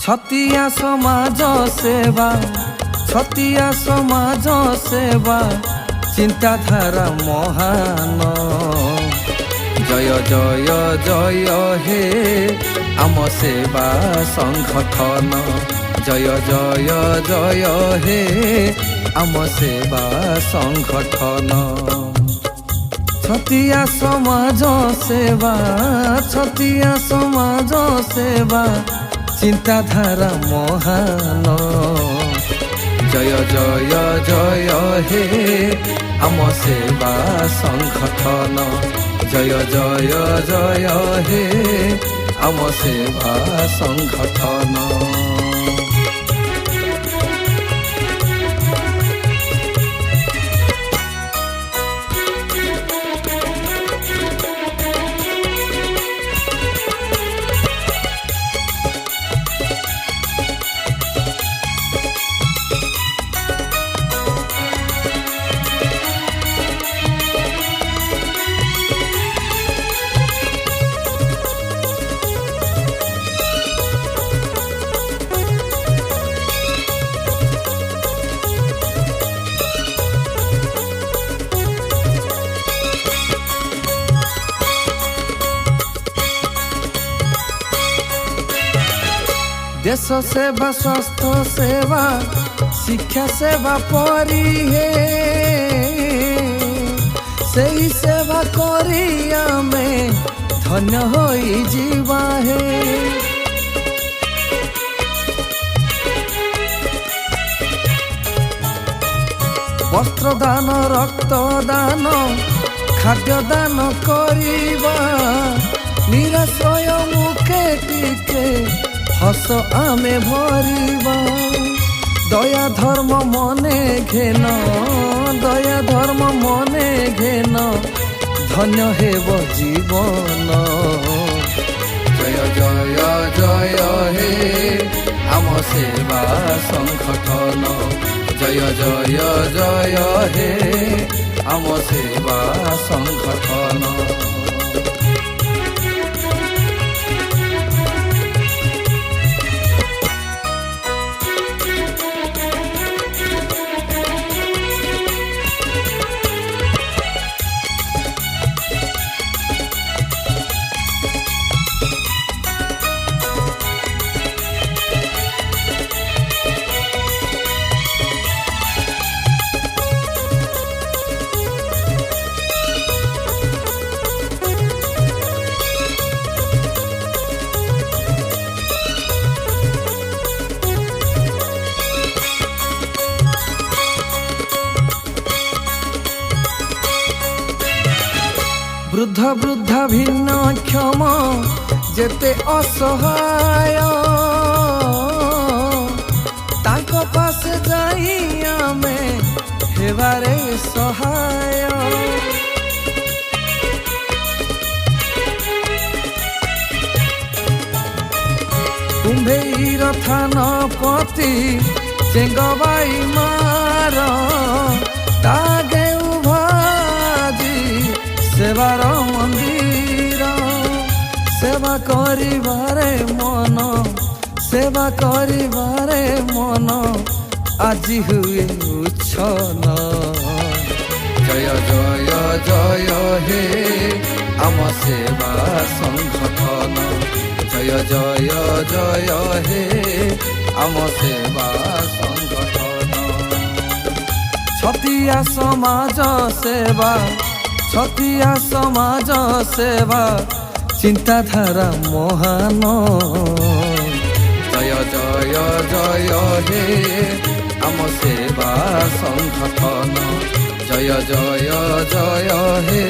छतिया समाज सेवा छतिया समाज सेवा चिंताधारा महान जय जय जय हे आम सेवा संगठन जय जय जय हे आम सेवा संगठन छतिया समाज सेवा छतिया समाज सेवा चिंताधारा महान जय जय जय हे आम सेवा संगठन जय जय जय हे आम सेवा संगठन। देश सेवा स्वास्थ्य सेवा शिक्षा सेवा परी हे सही सेवा करी आमे धन्य होई जीवा हे वस्त्र दान रक्त दान खाद्य दान करिबा निराश्रय मुखे टिके हस आमे भरिबा दया धर्म मने घेन दया धर्म मने घेन धन्य हेब जीवन जय जय जय हे आम सेवा संगठन जय जय जय हे आम सेवा संगठन। वृद्ध वृद्धा भिन्न क्षम जेते असहाय ताको पास जाई आमे हेबारे सहाय कुंभेर थानपति चेंगबाई मार तागे सेवार मंदिर सेवा करिबारे मन सेवा करिबारे मन আজি हुए उच्छन जय जय जय हे आम सेवा संगठन जय जय जय हे आम सेवा संगठन छतिया समाज सेवा छतिया समाज सेवा चिंताधारा महान जय जय जय हे आम सेवा संगठन जय जय जय हे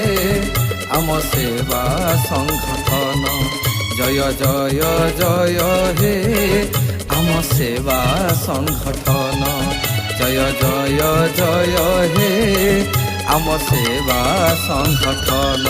आम सेवा संगठन जय जय जय हे आम सेवा संगठन जय जय जय हे आम सेवा संगठन।